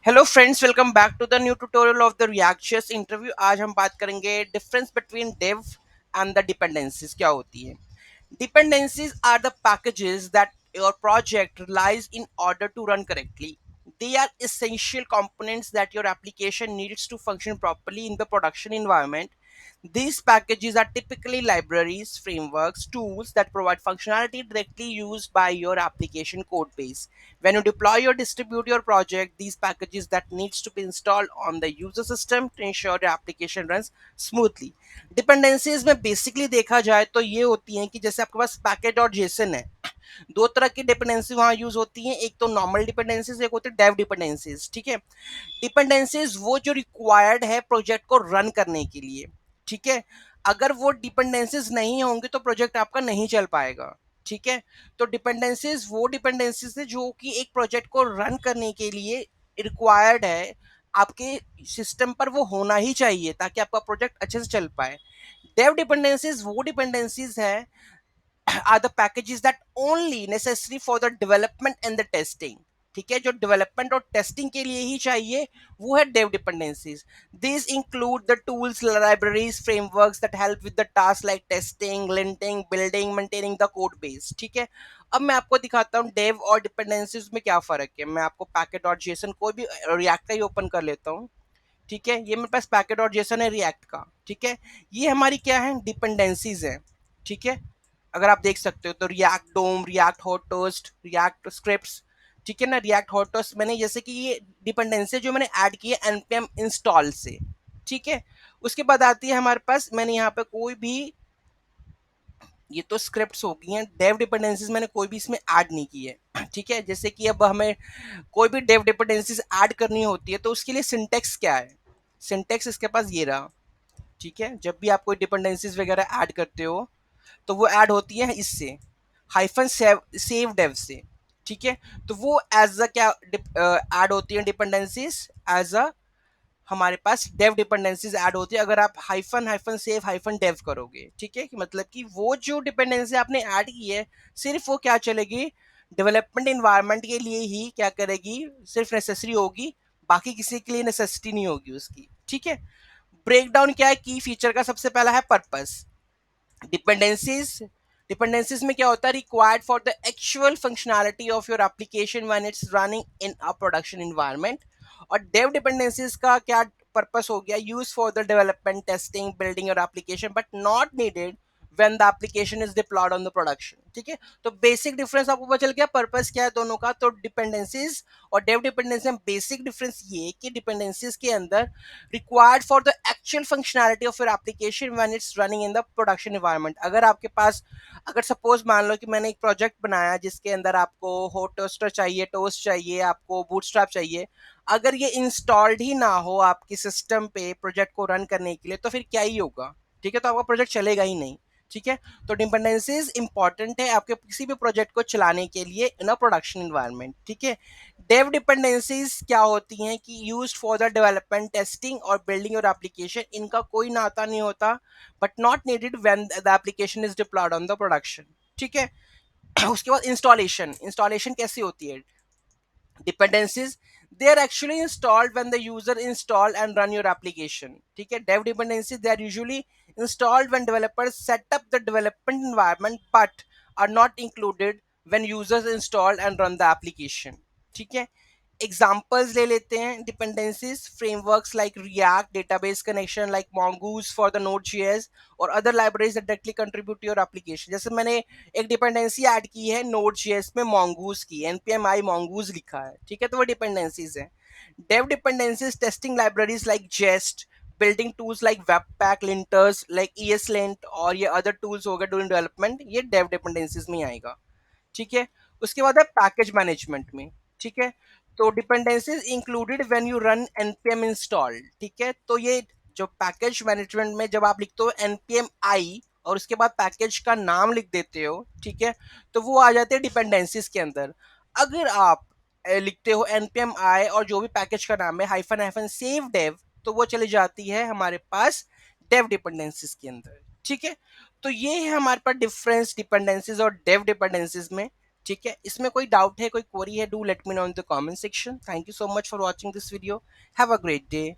Hello friends, welcome back to the new tutorial of the reactions interview. आज हम बात करेंगे difference between dev and the dependencies क्या होती है। Dependencies are the packages that your project relies in order to run correctly. They are essential components that your application needs to function properly in the production environment. These packages are typically libraries, frameworks, tools that provide functionality directly used by your application code base. When you deploy or distribute your project, these packages that needs to be installed on the user system to ensure your application runs smoothly. Dependencies में basically देखा जाए तो ये होती हैं कि जैसे आपके पास पैकेट और जेसन है, दो तरह की डिपेंडेंसी वहां यूज होती हैं। एक तो नॉर्मल डिपेंडेंसीज, एक होती है डेव डिपेंडेंसीज। ठीक है, डिपेंडेंसीज वो जो रिक्वायर्ड है प्रोजेक्ट को रन करने के लिए। ठीक है, अगर वो डिपेंडेंसीज नहीं होंगे तो प्रोजेक्ट आपका नहीं चल पाएगा। ठीक है, तो डिपेंडेंसीज वो डिपेंडेंसीज है जो कि एक प्रोजेक्ट को रन करने के लिए रिक्वायर्ड है, आपके सिस्टम पर वो होना ही चाहिए ताकि आपका प्रोजेक्ट अच्छे से चल पाए। डेव डिपेंडेंसीज वो डिपेंडेंसीज है are the packages that only necessary for the development and the testing। ठीक है, जो डेवलपमेंट और टेस्टिंग के लिए ही चाहिए वो है dev dependencies. This include the tools, libraries, frameworks that help with the task like testing, linting, building, maintaining the code base. ठीक है, अब मैं आपको दिखाता हूँ डेव और डिपेंडेंसीज में क्या फर्क है। मैं आपको पैकेट और जेसन कोई भी रिएक्ट का ही ओपन कर लेता हूँ। ठीक है, ये मेरे पास पैकेट और जेसन है रिएक्ट का। ठीक है, ये हमारी क्या है, डिपेंडेंसीज है। ठीक है, अगर आप देख सकते हो तो React DOM, React hot toast, React scripts. ठीक है ना, रिएक्ट हॉट टोस्ट मैंने जैसे कि ये डिपेंडेंसी जो मैंने ऐड की है npm इंस्टॉल से। ठीक है, उसके बाद आती है हमारे पास, मैंने यहाँ पे कोई भी, ये तो स्क्रिप्ट्स हो गई हैं, डेव डिपेंडेंसीज मैंने कोई भी इसमें ऐड नहीं की है। ठीक है, जैसे कि अब हमें कोई भी डेव डिपेंडेंसीज ऐड करनी होती है तो उसके लिए सिंटेक्स क्या है, सिंटेक्स इसके पास ये रहा। ठीक है, जब भी आप कोई डिपेंडेंसीज वगैरह ऐड करते हो तो वो ऐड होती है इससे, हाइफन सेव डेव से। ठीक है, तो वो एज अ क्या ऐड होती है डिपेंडेंसीज, एज अ हमारे पास डेव डिपेंडेंसीज ऐड होती है अगर आप hyphen hyphen save hyphen dev करोगे। ठीक है, कि मतलब कि वो जो डिपेंडेंसी आपने ऐड की है सिर्फ वो क्या चलेगी, डेवलपमेंट इन्वायरमेंट के लिए ही क्या करेगी, सिर्फ नेसेसरी होगी, बाकी किसी के लिए नेसेसिटी नहीं होगी उसकी। ठीक है, ब्रेकडाउन क्या है की फीचर का, सबसे पहला है पर्पस। डिपेंडेंसीज, डिपेंडेंसीज में क्या होता है, required for the actual functionality of your application when it's running in a production environment. और डेव डिपेंडेंसीज का क्या पर्पस हो गया, use for the development, testing, building your application but not needed when the application is deployed on the production। ठीक है, तो basic difference आपको पता चल गया पर्पस क्या है दोनों का। तो डिपेंडेंसीज और डेव डिपेंडेंसी में बेसिक डिफरेंस ये कि डिपेंडेंसीज के अंदर required for the actual functionality of your application when it's running in the production environment. अगर आपके पास, अगर सपोज मान लो कि मैंने एक प्रोजेक्ट बनाया जिसके अंदर आपको हॉट टोस्टर चाहिए, टोस्ट चाहिए, आपको बूटस्ट्रैप चाहिए, अगर ये इंस्टॉल्ड ही ना हो आपकी सिस्टम पे प्रोजेक्ट को रन करने के लिए तो फिर क्या ही होगा। ठीक है, तो आपका प्रोजेक्ट चलेगा ही नहीं। ठीक है, तो डिपेंडेंसीज इंपॉर्टेंट है आपके किसी भी प्रोजेक्ट को चलाने के लिए इन अ प्रोडक्शन एनवायरनमेंट। ठीक है, डेव डिपेंडेंसीज क्या होती हैं कि used for the development, testing और बिल्डिंग योर एप्लीकेशन, इनका कोई नाता नहीं होता, but not needed when the application is diploid on the production. ठीक है, उसके बाद इंस्टॉलेशन, इंस्टॉलेशन कैसी होती है, dependencies, they are actually installed when the user install and run your application। ठीक है, dev dependencies they are usually installed when developers set up the development environment but are not included when users install and run the application। ठीक है, examples ले लेते हैं dependencies, frameworks like React, database connection like mongoose for the node.js और other libraries that directly contribute to your application. जैसे मैंने एक dependency add की है node.js में mongoose की, npm i mongoose लिखा है। ठीक है, तो वो डिपेंडेंसीज है। Dev dependencies, testing libraries like jest, building tools like webpack, linters like ESLint और ये अदर टूल्स हो गए डूरिंग डेवलपमेंट, ये डेव डिपेंडेंसीज में ही आएगा। ठीक है, उसके बाद है पैकेज मैनेजमेंट में। ठीक है, तो dependencies included when you run npm install. ठीक है, तो ये जो पैकेज मैनेजमेंट में जब आप लिखते हो npm i और उसके बाद पैकेज का नाम लिख देते हो, ठीक है, तो वो आ जाते हैं डिपेंडेंसीज के अंदर। अगर आप लिखते हो npm i और जो भी पैकेज का नाम है हाइफन हाइफन सेव डेव, तो वो चली जाती है हमारे पास डेव डिपेंडेंसीज के अंदर। ठीक है, तो ये है हमारे पास डिफरेंस डिपेंडेंसीज और डेव डिपेंडेंसीज में। ठीक है, इसमें कोई डाउट है, कोई क्वेरी है, do let me know in the comment section. Thank you so much for watching this video. Have a great day.